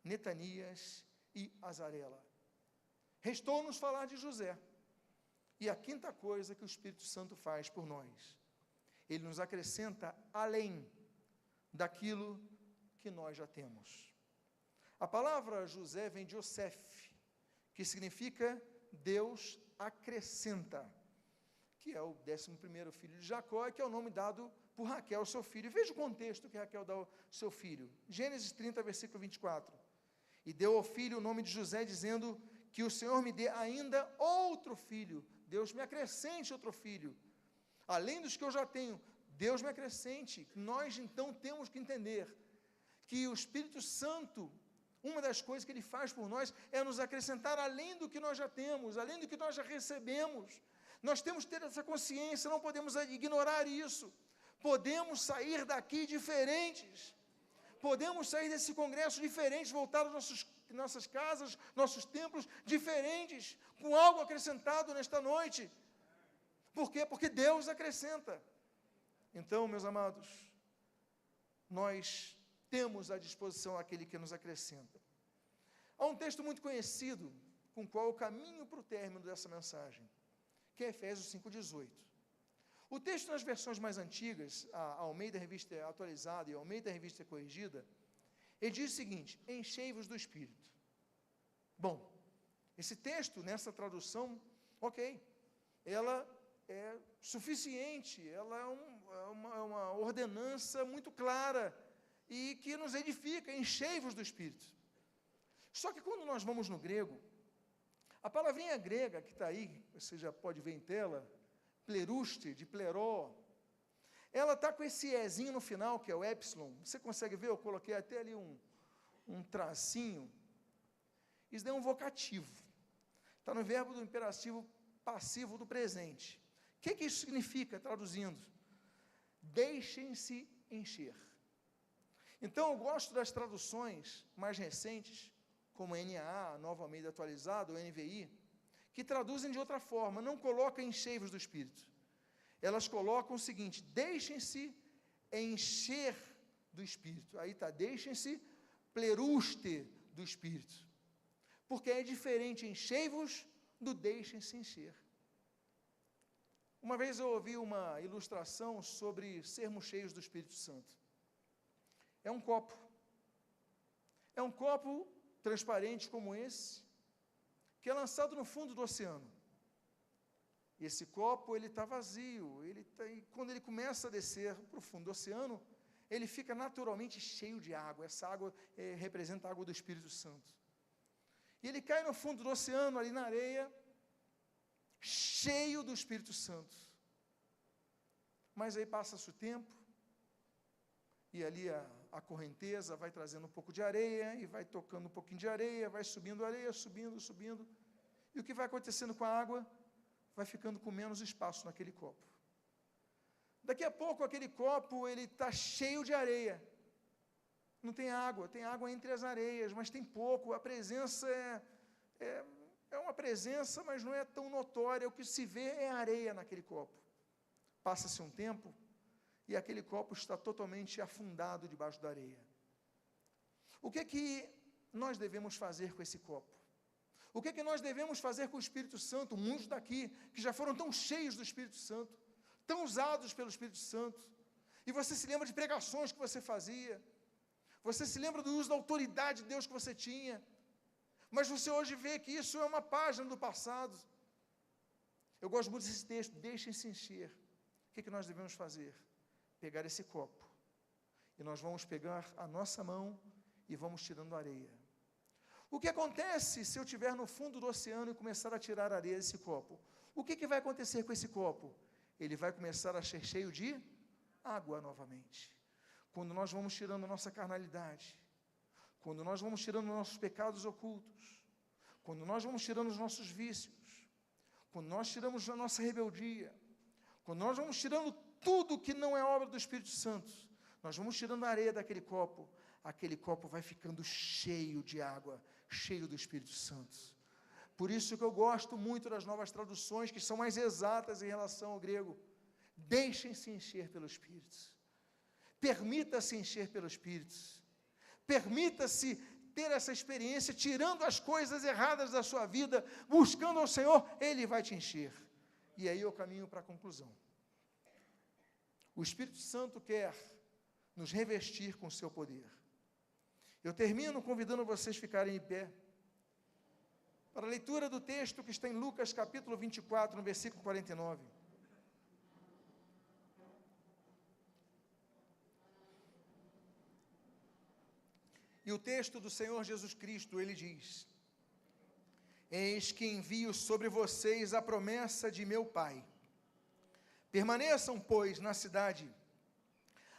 Netanias e Azarela. Restou-nos falar de José. E a quinta coisa que o Espírito Santo faz por nós, ele nos acrescenta além daquilo que nós já temos. A palavra José vem de Yosef, que significa Deus acrescenta, que é o 11º filho de Jacó, que é o nome dado por Raquel, seu filho. Veja o contexto que Raquel dá ao seu filho. Gênesis 30, versículo 24. E deu ao filho o nome de José, dizendo que o Senhor me dê ainda outro filho. Deus me acrescente outro filho. Além dos que eu já tenho, Deus me acrescente. Nós, então, temos que entender que o Espírito Santo, uma das coisas que Ele faz por nós, é nos acrescentar além do que nós já temos, além do que nós já recebemos. Nós temos que ter essa consciência, não podemos ignorar isso. Podemos sair daqui diferentes. Podemos sair desse congresso diferentes, voltar às nossas casas, nossos templos diferentes, com algo acrescentado nesta noite. Por quê? Porque Deus acrescenta. Então, meus amados, nós temos à disposição aquele que nos acrescenta. Há um texto muito conhecido, com o qual eu caminho para o término dessa mensagem, que é Efésios 5,18. O texto nas versões mais antigas, a Almeida Revista Atualizada e a Almeida Revista Corrigida, ele diz o seguinte, enchei-vos do Espírito. Bom, esse texto, nessa tradução, ok, ela é suficiente, ela é uma ordenança muito clara e que nos edifica, enchei-vos do Espírito. Só que quando nós vamos no grego, a palavrinha grega que está aí, você já pode ver em tela, pleruste, de pleró, ela está com esse ezinho no final, que é o epsilon. Você consegue ver? Eu coloquei até ali um tracinho. Isso daí é um vocativo. Está no verbo do imperativo passivo do presente. O que isso significa, traduzindo? Deixem-se encher. Então, eu gosto das traduções mais recentes, como a NAA, Nova Almeida Atualizada, ou NVI, que traduzem de outra forma, não colocam enchei-vos do Espírito. Elas colocam o seguinte, deixem-se encher do Espírito. Aí está, deixem-se pleruste do Espírito. Porque é diferente enchei-vos do deixem-se encher. Uma vez eu ouvi uma ilustração sobre sermos cheios do Espírito Santo. É um copo. É um copo transparente como esse, que é lançado no fundo do oceano. Esse copo, ele está vazio, e quando ele começa a descer para o fundo do oceano, ele fica naturalmente cheio de água. Essa água representa a água do Espírito Santo. E ele cai no fundo do oceano, ali na areia, cheio do Espírito Santo. Mas aí passa-se o tempo, e ali a correnteza vai trazendo um pouco de areia, e vai tocando um pouquinho de areia, vai subindo areia, subindo, subindo. E o que vai acontecendo com a água? Vai ficando com menos espaço naquele copo. Daqui a pouco, aquele copo, ele está cheio de areia. Não tem água entre as areias, mas tem pouco. A presença é uma presença, mas não é tão notória. O que se vê é areia naquele copo. Passa-se um tempo, e aquele copo está totalmente afundado debaixo da areia. O que é que nós devemos fazer com esse copo? O que é que nós devemos fazer com o Espírito Santo? Muitos daqui, que já foram tão cheios do Espírito Santo, tão usados pelo Espírito Santo, e você se lembra de pregações que você fazia, você se lembra do uso da autoridade de Deus que você tinha, mas você hoje vê que isso é uma página do passado. Eu gosto muito desse texto, deixem-se encher. O que é que nós devemos fazer? Pegar esse copo, e nós vamos pegar a nossa mão, e vamos tirando areia. O que acontece se eu estiver no fundo do oceano e começar a tirar areia desse copo? O que vai acontecer com esse copo? Ele vai começar a ser cheio de água novamente. Quando nós vamos tirando a nossa carnalidade, quando nós vamos tirando nossos pecados ocultos, quando nós vamos tirando os nossos vícios, quando nós tiramos a nossa rebeldia, quando nós vamos tirando tudo que não é obra do Espírito Santo, nós vamos tirando a areia daquele copo, aquele copo vai ficando cheio de água, cheio do Espírito Santo. Por isso que eu gosto muito das novas traduções, que são mais exatas em relação ao grego. Deixem-se encher pelo Espírito. Permita-se encher pelo Espírito. Permita-se ter essa experiência, tirando as coisas erradas da sua vida, buscando ao Senhor, Ele vai te encher. E aí eu caminho para a conclusão. O Espírito Santo quer nos revestir com o seu poder. Eu termino convidando vocês a ficarem em pé, para a leitura do texto que está em Lucas capítulo 24, no versículo 49. E o texto do Senhor Jesus Cristo, ele diz: eis que envio sobre vocês a promessa de meu Pai. Permaneçam, pois, na cidade,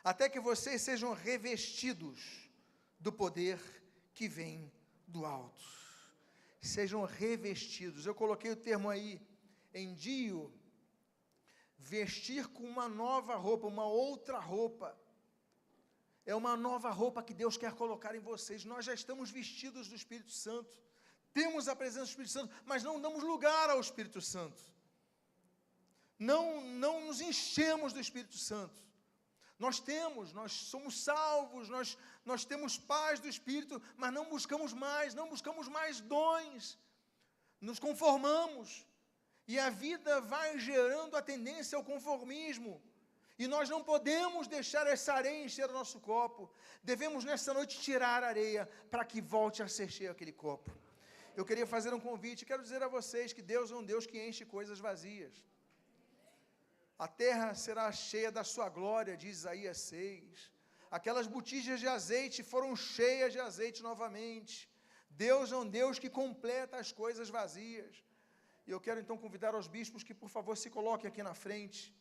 até que vocês sejam revestidos do poder que vem do alto. Sejam revestidos. Eu coloquei o termo aí, endio, vestir com uma nova roupa, uma outra roupa. É uma nova roupa que Deus quer colocar em vocês. Nós já estamos vestidos do Espírito Santo, temos a presença do Espírito Santo, mas não damos lugar ao Espírito Santo. Não nos enchemos do Espírito Santo. Nós somos salvos, nós temos paz do Espírito, mas não buscamos mais dons, nos conformamos, e a vida vai gerando a tendência ao conformismo, e nós não podemos deixar essa areia encher o nosso copo. Devemos nessa noite tirar a areia, para que volte a ser cheio aquele copo. Eu queria fazer um convite, quero dizer a vocês que Deus é um Deus que enche coisas vazias. A terra será cheia da sua glória, diz Isaías 6. Aquelas botijas de azeite foram cheias de azeite novamente. Deus é um Deus que completa as coisas vazias. E eu quero então convidar aos bispos que, por favor, se coloquem aqui na frente.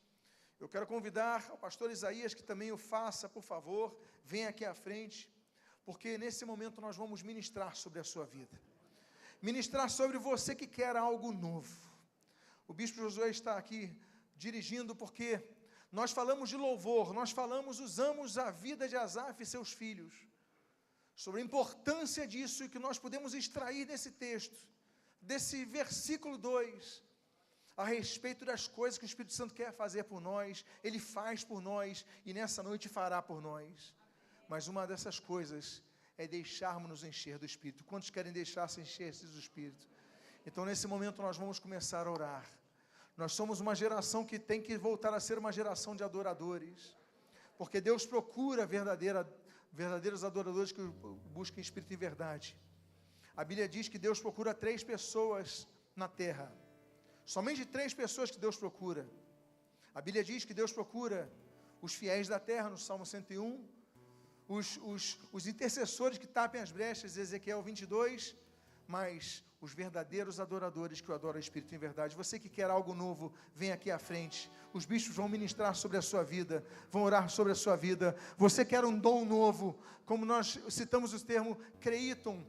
Eu quero convidar ao pastor Isaías que também o faça, por favor, venha aqui à frente, porque nesse momento nós vamos ministrar sobre a sua vida. Ministrar sobre você que quer algo novo. O bispo Josué está aqui dirigindo, porque nós falamos de louvor, usamos a vida de Asaf e seus filhos, sobre a importância disso, e que nós podemos extrair desse texto, desse versículo 2, a respeito das coisas que o Espírito Santo quer fazer por nós. Ele faz por nós, e nessa noite fará por nós. Mas uma dessas coisas é deixarmos nos encher do Espírito. Quantos querem deixar-se encher do Espírito? Então nesse momento nós vamos começar a orar. Nós somos uma geração que tem que voltar a ser uma geração de adoradores, porque Deus procura verdadeiros adoradores que busquem espírito e verdade. A Bíblia diz que Deus procura 3 pessoas na terra, somente 3 pessoas que Deus procura. A Bíblia diz que Deus procura os fiéis da terra, no Salmo 101, os intercessores que tapem as brechas, Ezequiel 22, mas os verdadeiros adoradores que o adoram em espírito e em verdade. Você que quer algo novo, vem aqui à frente. Os bispos vão ministrar sobre a sua vida, vão orar sobre a sua vida. Você quer um dom novo, como nós citamos o termo creiton,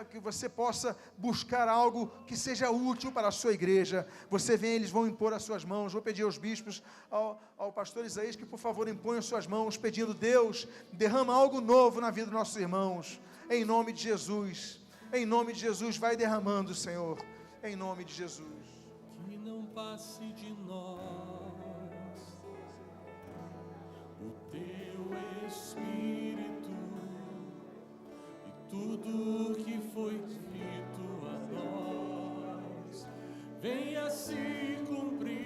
que você possa buscar algo que seja útil para a sua igreja. Você vem, eles vão impor as suas mãos. Vou pedir aos bispos, ao pastor Isaías, que por favor imponham as suas mãos, pedindo: Deus, derrama algo novo na vida dos nossos irmãos, em nome de Jesus. Em nome de Jesus, vai derramando, Senhor. Em nome de Jesus.
Que não passe de nós o teu Espírito e tudo que foi dito a nós venha se cumprir.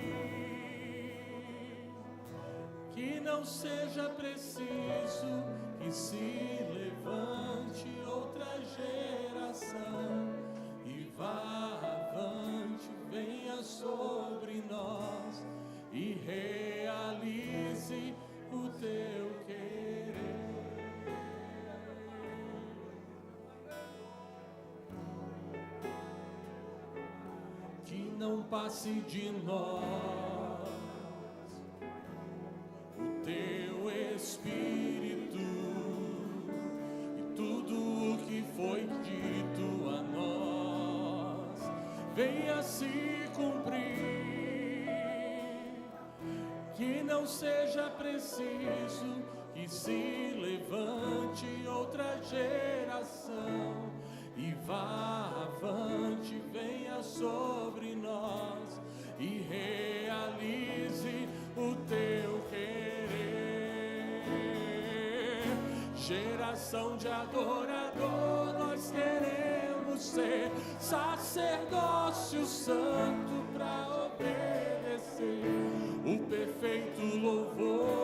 Que não seja preciso que se levante outra geração e vá avante, venha sobre nós e realize o teu querer. Que não passe de nós o teu Espírito e tudo o que foi dito a nós venha se cumprir. Que não seja preciso que se levante outra geração e vá avante, venha sobre nós e realize o teu querer. Geração de adorador, nós queremos ser sacerdócio santo para obedecer o perfeito louvor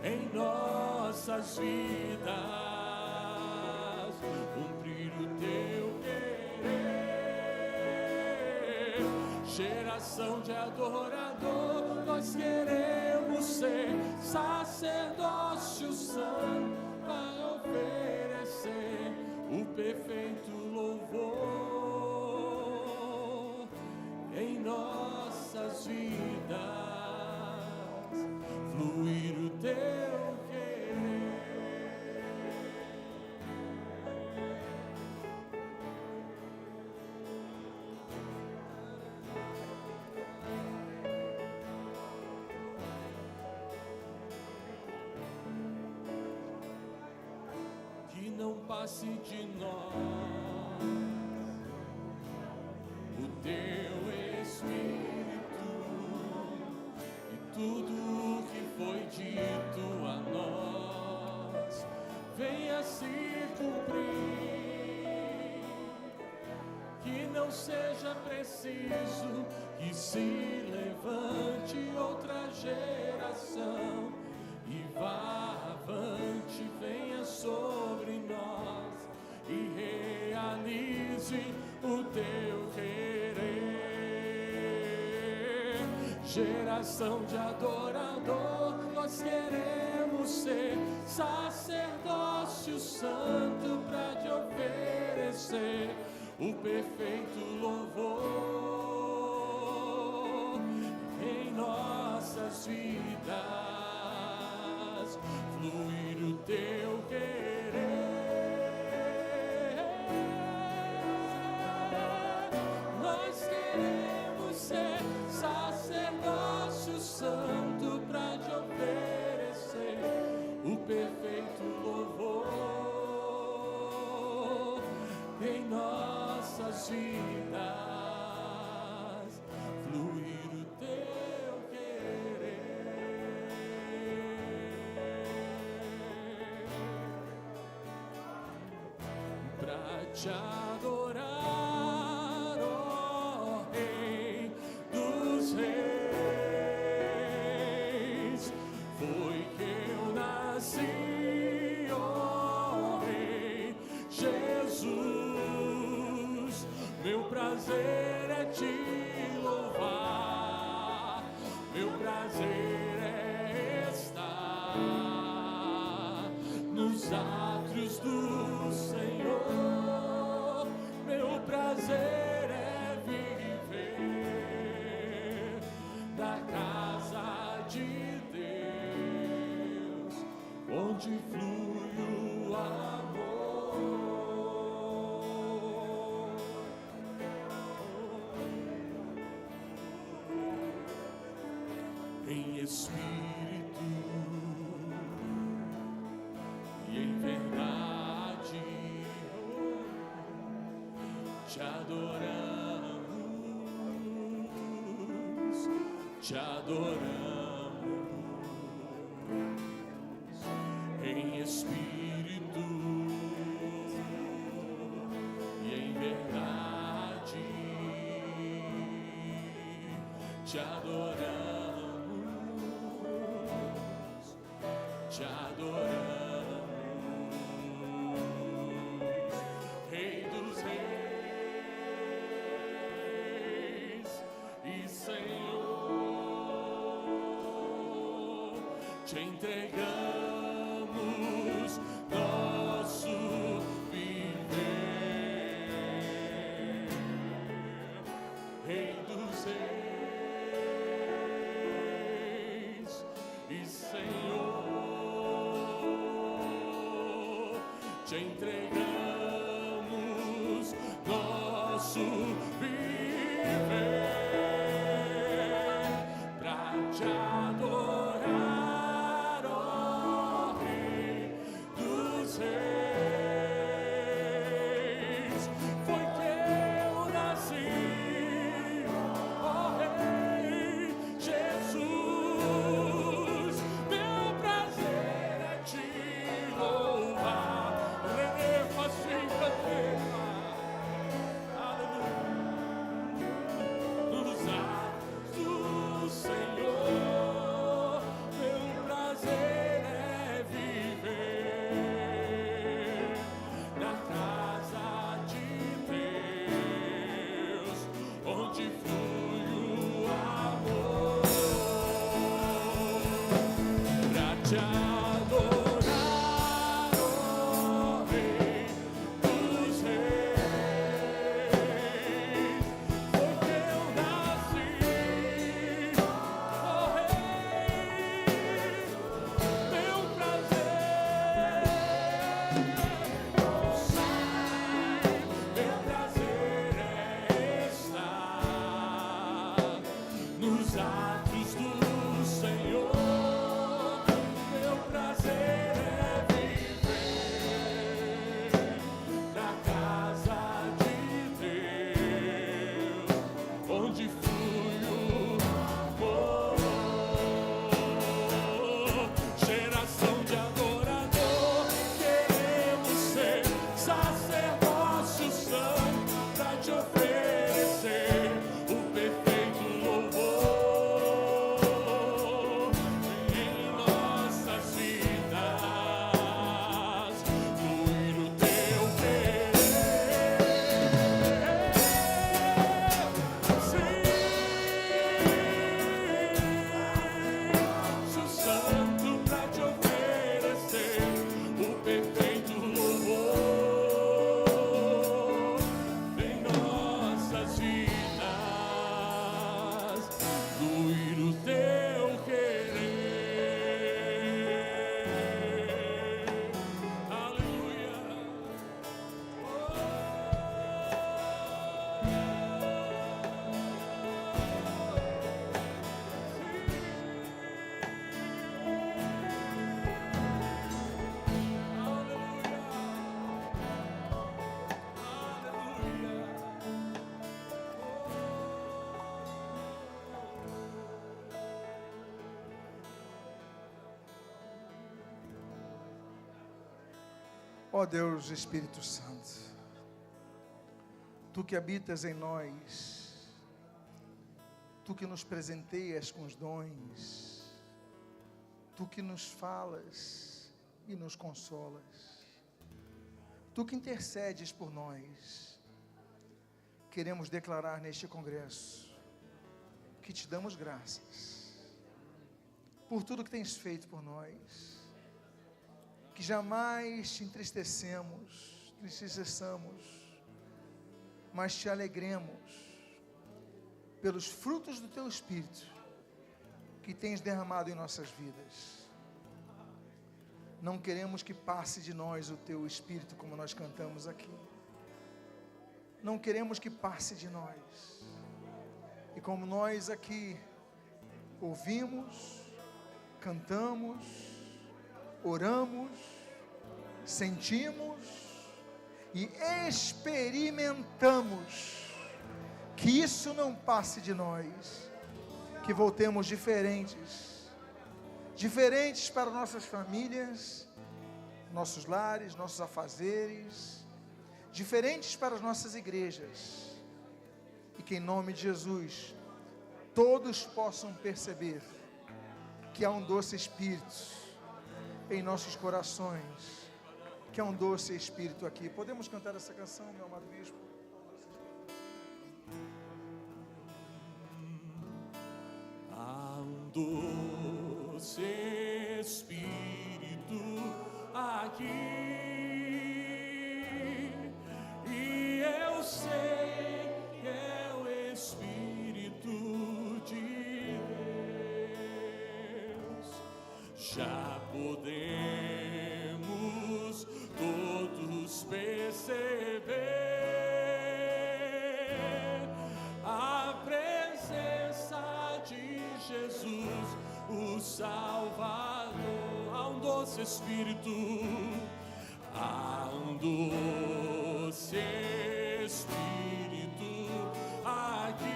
em nossas vidas, cumprir o teu querer. Geração de adorador, nós queremos ser sacerdócio santo para oferecer o perfeito louvor em nossas vidas, fluir o teu querer. Que não passe de nós o teu Espírito e tudo o que foi dito a nós venha se cumprir. Que não seja preciso que se levante outra geração e vá avante, venha sobre nós e realize o teu querer. Geração de adorador, nós queremos ser sacerdócio santo para te oferecer o perfeito louvor em nossas vidas, fluir o teu querer. Nós queremos ser sacerdócio santo para te oferecer o perfeito louvor em nossas vidas, fluir o teu querer. Pra te adorar, ó Rei dos Reis, foi que eu nasci, ó Rei Jesus. Meu prazer é te louvar, meu prazer é estar nos átrios do Senhor. em espírito e em verdade, te adoramos, em espírito e em verdade, te adoramos, te adoramos, Rei dos reis e Senhor, te entregamos nosso viver, Rei dos reis e Senhor, te entregamos nosso viver pra te adorar, ó Rei dos reis. Foi que eu nasci, ó Rei Jesus. Meu prazer é te louvar, assim cantar, aleluia, nos atos do Senhor. Meu prazer é viver na casa de Deus, onde flui o amor, pra te adorar, ó Rei dos reis. Foi que eu nasci, ó Rei, meu prazer, meu prazer é estar nos atos do Senhor. Meu prazer é viver na casa de Deus, onde flui o amor. Geração de adorador, queremos ser sacerdócio santo pra te oferecer o perfeito louvor em nossas vidas, fluir o teu querer. Sim, santo pra te oferecer o perfeito louvor em nossas vidas, fluir o teu querer. Aleluia.
Ó Deus Espírito Santo, Tu que habitas em nós, Tu que nos presenteias com os dons, Tu que nos falas e nos consolas, Tu que intercedes por nós, queremos declarar neste congresso que Te damos graças por tudo que Tens feito por nós, que jamais Te entristecemos, mas Te alegremos pelos frutos do Teu Espírito que Tens derramado em nossas vidas. Não queremos que passe de nós o Teu Espírito, como nós cantamos aqui. Não queremos que passe de nós. E como nós aqui ouvimos, cantamos, oramos, sentimos e experimentamos que isso não passe de nós, que voltemos diferentes para nossas famílias, nossos lares, nossos afazeres, diferentes para as nossas igrejas, e que em nome de Jesus todos possam perceber que há um doce Espírito em nossos corações, que há um doce Espírito aqui. Podemos cantar essa canção, meu amado bispo?
Há um doce Espírito aqui, e eu sei que é o Espírito de Deus. Já podemos todos perceber a presença de Jesus, o Salvador. Há um doce Espírito, há um doce Espírito aqui,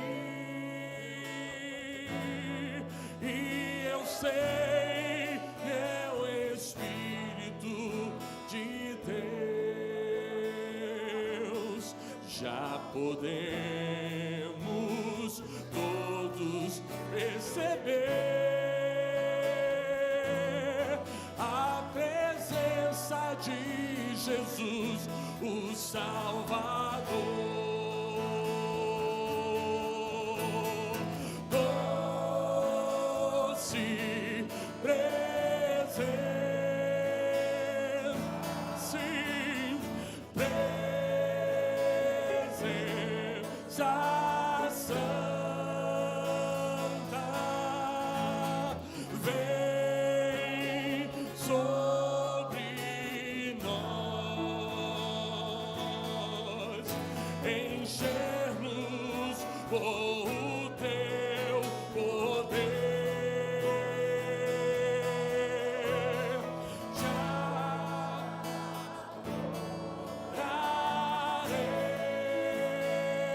e eu sei que é o Espírito de Deus. Já podemos todos perceber a presença de Jesus, o Salvador. Doce presença, sim, presença santa, vem sobre nós, encher-nos com o teu poder. Já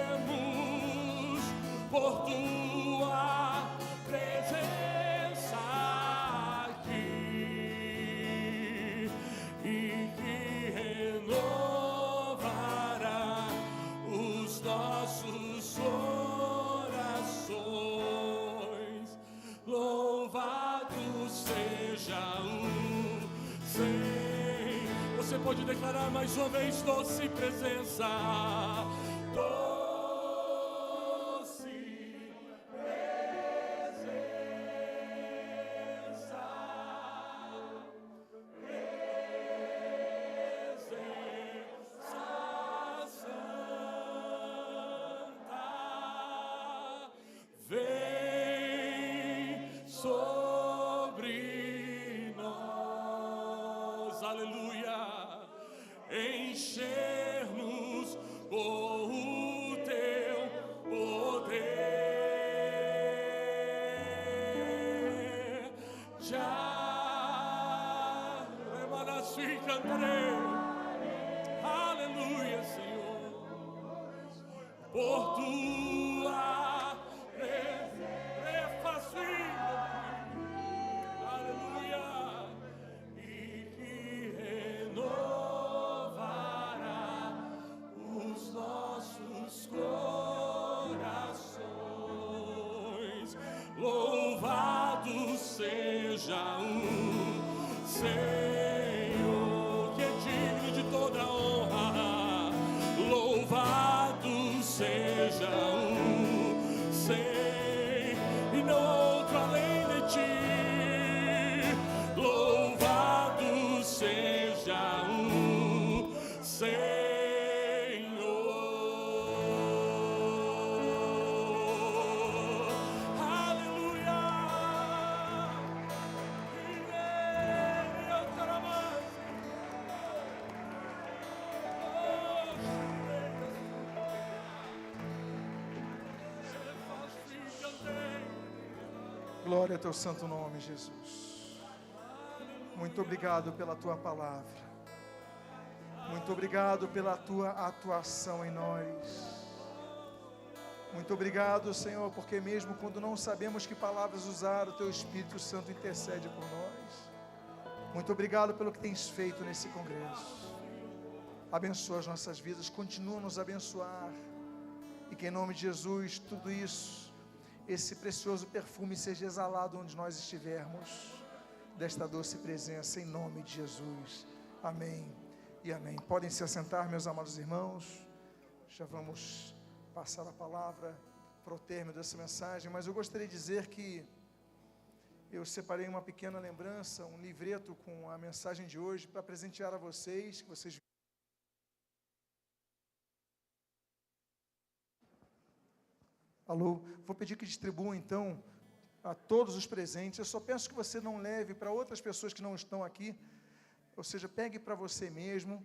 oraremos por tua presença aqui, e que renovará os nossos corações. Louvado seja o Senhor. Você pode declarar mais uma vez: doce presença, doce presença, presença santa, vem sobre nós, aleluia, encher-nos com o teu poder. Já remanassi e cantarei, aleluia, Senhor, por tua preface, aleluia, e que renovará os nossos corações. Louvado seja o Senhor, que é digno de toda honra. Louvado seja o Senhor, e não outro além de ti. Louvado seja o Senhor. Aleluia.
Glória ao teu santo nome, Jesus. Muito obrigado pela tua palavra. Muito obrigado pela tua atuação em nós. Muito obrigado, Senhor, porque mesmo quando não sabemos que palavras usar, o teu Espírito Santo intercede por nós. Muito obrigado pelo que tens feito nesse congresso. Abençoa as nossas vidas, continua a nos abençoar. E que em nome de Jesus, tudo isso, esse precioso perfume seja exalado onde nós estivermos, desta doce presença, em nome de Jesus. Amém e amém. Podem se assentar, meus amados irmãos. Já vamos passar a palavra para o término dessa mensagem, mas eu gostaria de dizer que eu separei uma pequena lembrança, um livreto com a mensagem de hoje para presentear a vocês, que vocês Alô, vou pedir que distribuam então a todos os presentes. Eu só peço que você não leve para outras pessoas que não estão aqui, ou seja, pegue para você mesmo.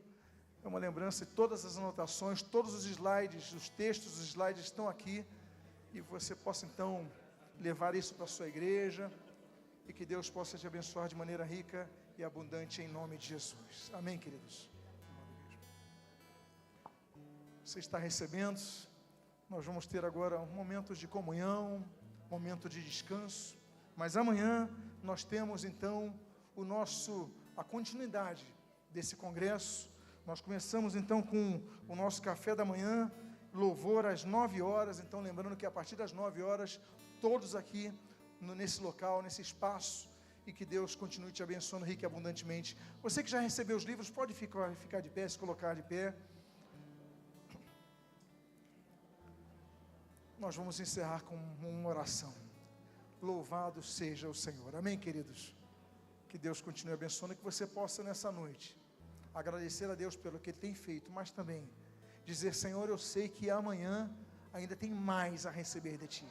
É uma lembrança de todas as anotações, todos os slides, os textos, os slides estão aqui, e você possa então levar isso para a sua igreja, e que Deus possa te abençoar de maneira rica e abundante em nome de Jesus. Amém, queridos? Você está recebendo? Nós vamos ter agora um momento de comunhão, um momento de descanso, mas amanhã nós temos então a continuidade desse congresso. Nós começamos então com o nosso café da manhã, louvor às 9 horas, então lembrando que a partir das 9 horas, todos aqui nesse local, nesse espaço, e que Deus continue te abençoando rica e abundantemente. Você que já recebeu os livros, pode ficar de pé, se colocar de pé. Nós vamos encerrar com uma oração. Louvado seja o Senhor. Amém, queridos? Que Deus continue abençoando e que você possa nessa noite agradecer a Deus pelo que Ele tem feito, mas também dizer: Senhor, eu sei que amanhã ainda tem mais a receber de Ti.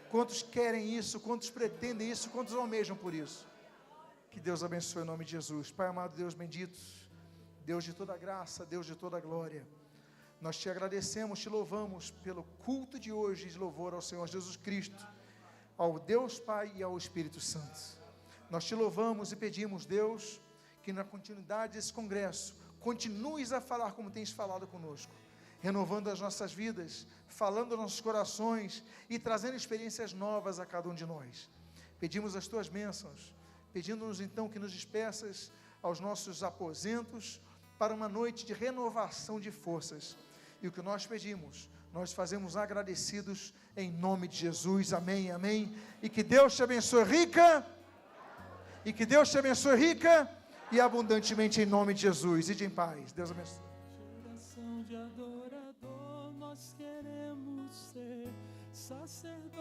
Quantos querem isso, quantos pretendem isso, quantos almejam por isso? Que Deus abençoe em nome de Jesus. Pai amado, Deus bendito, Deus de toda graça, Deus de toda glória, nós te agradecemos, te louvamos pelo culto de hoje de louvor ao Senhor Jesus Cristo, ao Deus Pai e ao Espírito Santo. Nós te louvamos e pedimos, Deus, que na continuidade desse congresso, continues a falar como tens falado conosco, renovando as nossas vidas, falando aos nossos corações e trazendo experiências novas a cada um de nós. Pedimos as tuas bênçãos, pedindo-nos então que nos despeças aos nossos aposentos para uma noite de renovação de forças. E o que nós pedimos, nós fazemos agradecidos em nome de Jesus. Amém, amém. E que Deus te abençoe rica, e abundantemente em nome de Jesus. E de em paz. Deus abençoe.
Geração de adorador, nós queremos ser sacerdotes.